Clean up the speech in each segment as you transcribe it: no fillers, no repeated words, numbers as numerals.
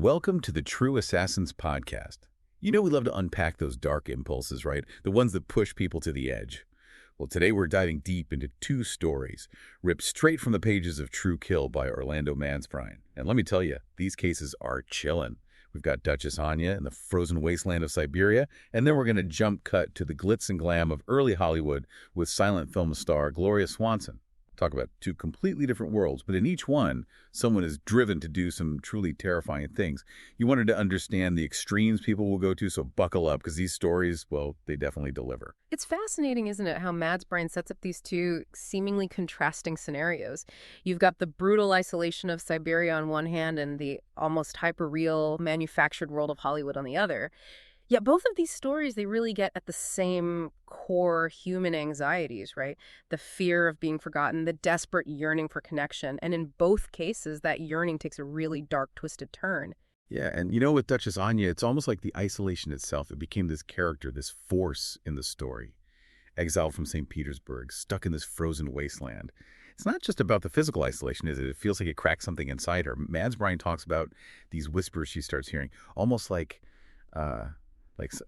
Welcome to the True Assassins podcast. You know we love to unpack those dark impulses, right? The ones that push people to the edge. Well, today we're diving deep into two stories, ripped straight from the pages of True Kill by Orlando Mansbryne. And let me tell you, these cases are chillin'. We've got Duchess Anya in the frozen wasteland of Siberia, and then we're going to jump cut to the glitz and glam of early Hollywood with silent film star Gloria Swanson. Talk about two completely different worlds, but in each one, someone is driven to do some truly terrifying things. You wanted to understand the extremes people will go to, so buckle up, because these stories, well, they definitely deliver. It's fascinating, isn't it, how Mansbryne sets up these two seemingly contrasting scenarios. You've got the brutal isolation of Siberia on one hand and the almost hyper-real, manufactured world of Hollywood on the other. Yet both of these stories, they really get at the same core human anxieties, right? The fear of being forgotten, the desperate yearning for connection. And in both cases, that yearning takes a really dark, twisted turn. Yeah, and you know, with Duchess Anya, it's almost like the isolation itself. It became this character, this force in the story. Exiled from St. Petersburg, stuck in this frozen wasteland. It's not just about the physical isolation, is it? It feels like it cracked something inside her. Mansbryne talks about these whispers she starts hearing, almost like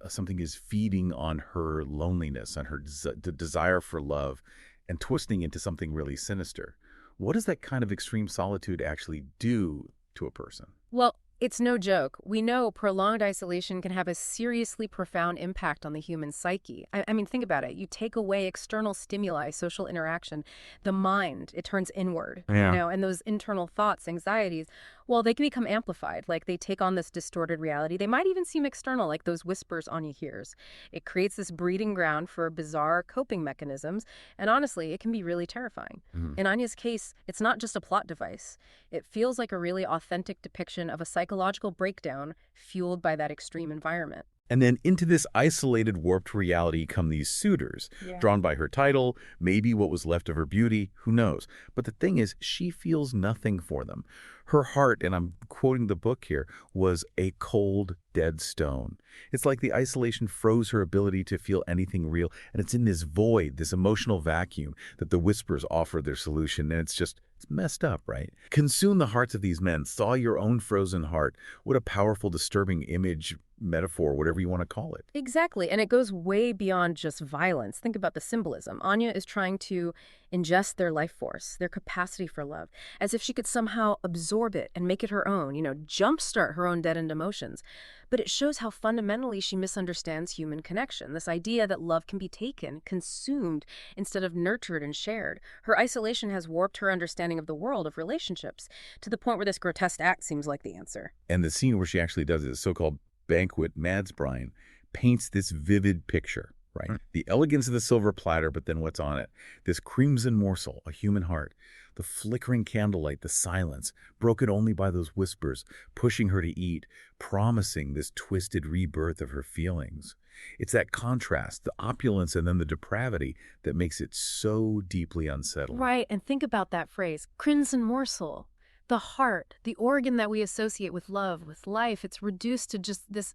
something is feeding on her loneliness, on her desire for love, and twisting into something really sinister. What does that kind of extreme solitude actually do to a person? Well, it's no joke. We know prolonged isolation can have a seriously profound impact on the human psyche. I mean, think about it. You take away external stimuli, social interaction, the mind, it turns inward, and those internal thoughts, anxieties, well, they can become amplified, like they take on this distorted reality. They might even seem external, like those whispers Anya hears. It creates this breeding ground for bizarre coping mechanisms, and honestly, it can be really terrifying. In Anya's case, it's not just a plot device. It feels like a really authentic depiction of a psychological breakdown fueled by that extreme environment. And then into this isolated, warped reality come these suitors, drawn by her title, maybe what was left of her beauty, who knows. But the thing is, she feels nothing for them. Her heart, and I'm quoting the book here, was a cold, dead stone. It's like the isolation froze her ability to feel anything real, and it's in this void, this emotional vacuum, that the whispers offer their solution, and it's messed up, right? Consume the hearts of these men, thaw your own frozen heart. What a powerful, disturbing image, metaphor, whatever you want to call it. Exactly, and it goes way beyond just violence. Think about the symbolism. Anya is trying to ingest their life force, their capacity for love, as if she could somehow absorb it and make it her own, jumpstart her own deadened emotions. But it shows how fundamentally she misunderstands human connection, this idea that love can be taken, consumed, instead of nurtured and shared. Her isolation has warped her understanding of the world, of relationships, to the point where this grotesque act seems like the answer. And the scene where she actually does it, so-called banquet, Mansbryne paints this vivid picture, right? The elegance of the silver platter, but then what's on it? This crimson morsel, a human heart. The flickering candlelight, the silence, broken only by those whispers, pushing her to eat, promising this twisted rebirth of her feelings. It's that contrast, the opulence and then the depravity, that makes it so deeply unsettling. Right, and think about that phrase, crimson morsel. The heart, the organ that we associate with love, with life, it's reduced to just this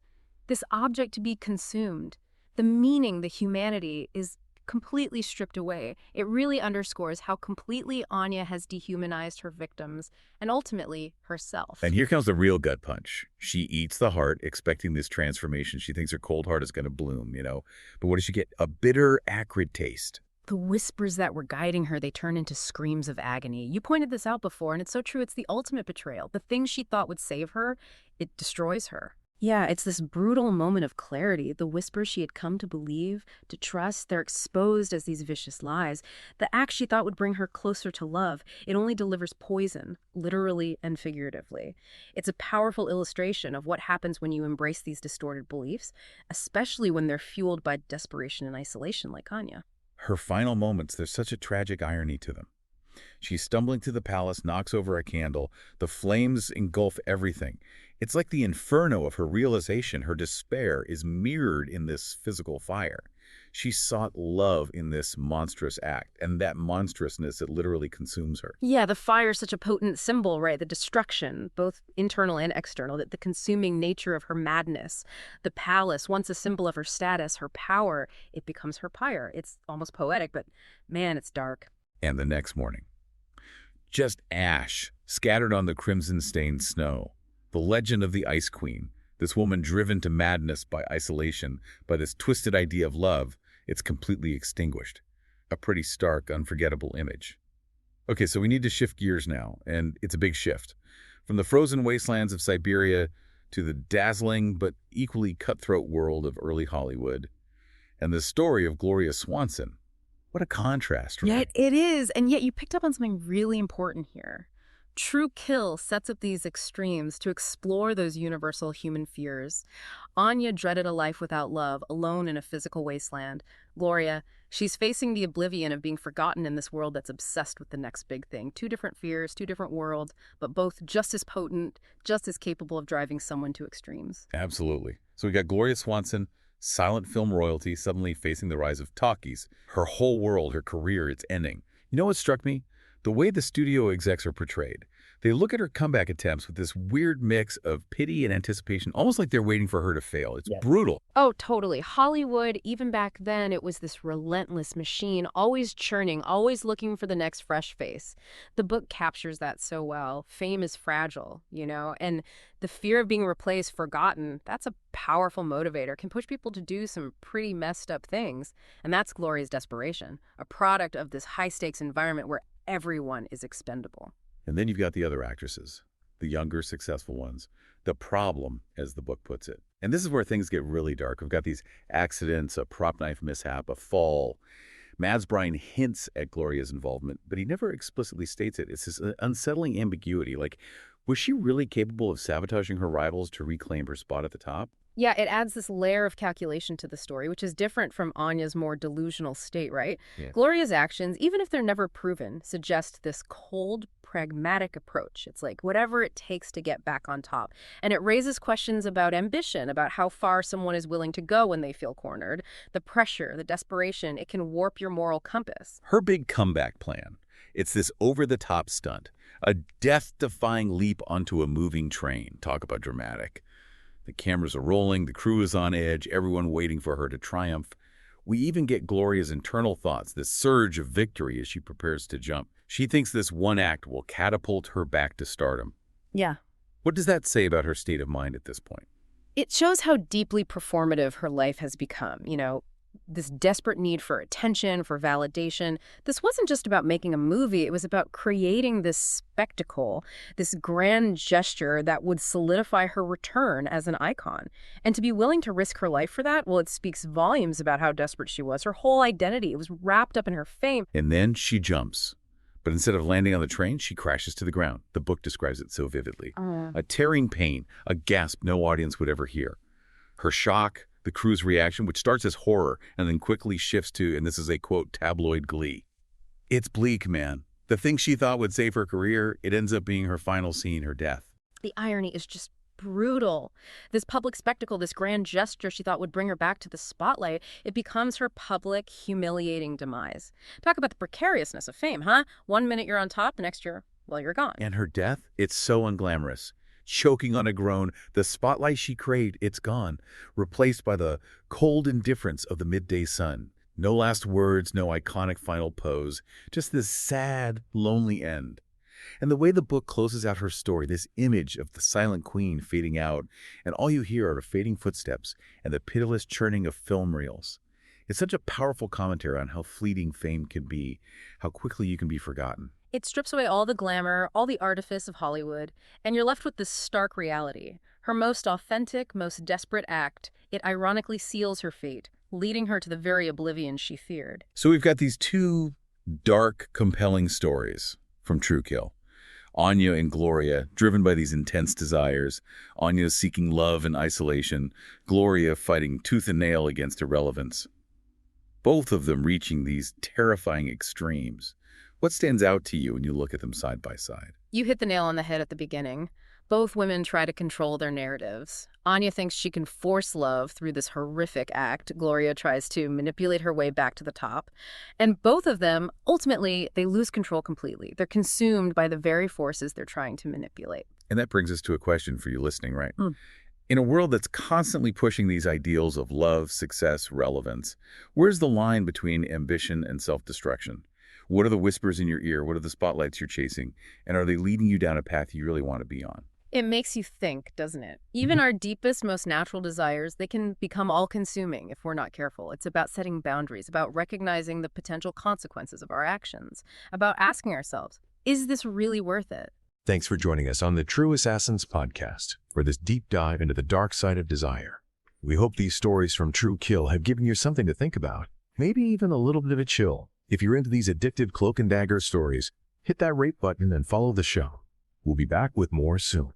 object to be consumed. The meaning, the humanity is completely stripped away. It really underscores how completely Anya has dehumanized her victims and ultimately herself. And here comes the real gut punch. She eats the heart, expecting this transformation. She thinks her cold heart is going to bloom, But what does she get? A bitter, acrid taste. The whispers that were guiding her, they turn into screams of agony. You pointed this out before, and it's so true. It's the ultimate betrayal. The thing she thought would save her, it destroys her. Yeah, it's this brutal moment of clarity. The whispers she had come to believe, to trust, they're exposed as these vicious lies. The act she thought would bring her closer to love, it only delivers poison, literally and figuratively. It's a powerful illustration of what happens when you embrace these distorted beliefs, especially when they're fueled by desperation and isolation like Anya. Her final moments, there's such a tragic irony to them. She's stumbling to the palace, knocks over a candle. The flames engulf everything. It's like the inferno of her realization, her despair, is mirrored in this physical fire. She sought love in this monstrous act, and that monstrousness, it literally consumes her. Yeah, the fire is such a potent symbol, right? The destruction, both internal and external, the consuming nature of her madness. The palace, once a symbol of her status, her power, it becomes her pyre. It's almost poetic, but man, it's dark. And the next morning, just ash scattered on the crimson-stained snow. The legend of the Ice Queen. This woman driven to madness by isolation, by this twisted idea of love, it's completely extinguished. A pretty stark, unforgettable image. Okay, so we need to shift gears now, and it's a big shift. From the frozen wastelands of Siberia to the dazzling but equally cutthroat world of early Hollywood, and the story of Gloria Swanson. What a contrast, right? Yeah, it is. And yet you picked up on something really important here. True Kill sets up these extremes to explore those universal human fears. Anya dreaded a life without love, alone in a physical wasteland. Gloria, she's facing the oblivion of being forgotten in this world that's obsessed with the next big thing. Two different fears, two different worlds, but both just as potent, just as capable of driving someone to extremes. Absolutely. So we got Gloria Swanson, silent film royalty, suddenly facing the rise of talkies. Her whole world, her career, it's ending. You know what struck me? The way the studio execs are portrayed. They look at her comeback attempts with this weird mix of pity and anticipation, almost like they're waiting for her to fail. It's brutal. Oh, totally. Hollywood, even back then, it was this relentless machine, always churning, always looking for the next fresh face. The book captures that so well. Fame is fragile, and the fear of being replaced, forgotten, that's a powerful motivator, can push people to do some pretty messed up things. And that's Gloria's desperation, a product of this high-stakes environment where everyone is expendable. And then you've got the other actresses, the younger, successful ones. The problem, as the book puts it. And this is where things get really dark. We've got these accidents, a prop knife mishap, a fall. Mads Brine hints at Gloria's involvement, but he never explicitly states it. It's this unsettling ambiguity. Like, was she really capable of sabotaging her rivals to reclaim her spot at the top? Yeah, it adds this layer of calculation to the story, which is different from Anya's more delusional state, right? Yeah. Gloria's actions, even if they're never proven, suggest this cold, pragmatic approach. It's like whatever it takes to get back on top. And it raises questions about ambition, about how far someone is willing to go when they feel cornered. The pressure, the desperation, it can warp your moral compass. Her big comeback plan. It's this over-the-top stunt. A death-defying leap onto a moving train. Talk about dramatic. The cameras are rolling, the crew is on edge, everyone waiting for her to triumph. We even get Gloria's internal thoughts, this surge of victory as she prepares to jump. She thinks this one act will catapult her back to stardom. Yeah. What does that say about her state of mind at this point? It shows how deeply performative her life has become, this desperate need for attention, for validation. This wasn't just about making a movie. It was about creating this spectacle, this grand gesture that would solidify her return as an icon. And to be willing to risk her life for that, well, it speaks volumes about how desperate she was. Her whole identity, it was wrapped up in her fame. And then she jumps. But instead of landing on the train, she crashes to the ground. The book describes it so vividly. A tearing pain, a gasp no audience would ever hear. Her shock, the crew's reaction, which starts as horror and then quickly shifts to, and this is a quote, tabloid glee. It's bleak, man. The thing she thought would save her career, it ends up being her final scene, her death. The irony is just brutal. This public spectacle, this grand gesture she thought would bring her back to the spotlight, it becomes her public, humiliating demise. Talk about the precariousness of fame, huh? 1 minute you're on top, the next you're gone. And her death, it's so unglamorous. Choking on a groan, the spotlight she craved, it's gone, replaced by the cold indifference of the midday sun. No last words, no iconic final pose, just this sad, lonely end. And the way the book closes out her story, this image of the silent queen fading out, and all you hear are fading footsteps and the pitiless churning of film reels. It's such a powerful commentary on how fleeting fame can be, how quickly you can be forgotten. It strips away all the glamour, all the artifice of Hollywood, and you're left with this stark reality. Her most authentic, most desperate act, it ironically seals her fate, leading her to the very oblivion she feared. So we've got these two dark, compelling stories from True Kill. Anya and Gloria, driven by these intense desires. Anya seeking love and isolation. Gloria fighting tooth and nail against irrelevance. Both of them reaching these terrifying extremes. What stands out to you when you look at them side by side? You hit the nail on the head at the beginning. Both women try to control their narratives. Anya thinks she can force love through this horrific act. Gloria tries to manipulate her way back to the top. And both of them, ultimately, they lose control completely. They're consumed by the very forces they're trying to manipulate. And that brings us to a question for you listening, right? In a world that's constantly pushing these ideals of love, success, relevance, where's the line between ambition and self-destruction? What are the whispers in your ear? What are the spotlights you're chasing? And are they leading you down a path you really want to be on? It makes you think, doesn't it? Even our deepest, most natural desires, they can become all-consuming if we're not careful. It's about setting boundaries, about recognizing the potential consequences of our actions, about asking ourselves, is this really worth it? Thanks for joining us on the True Assassins podcast for this deep dive into the dark side of desire. We hope these stories from True Kill have given you something to think about, maybe even a little bit of a chill. If you're into these addictive cloak and dagger stories, hit that rate button and follow the show. We'll be back with more soon.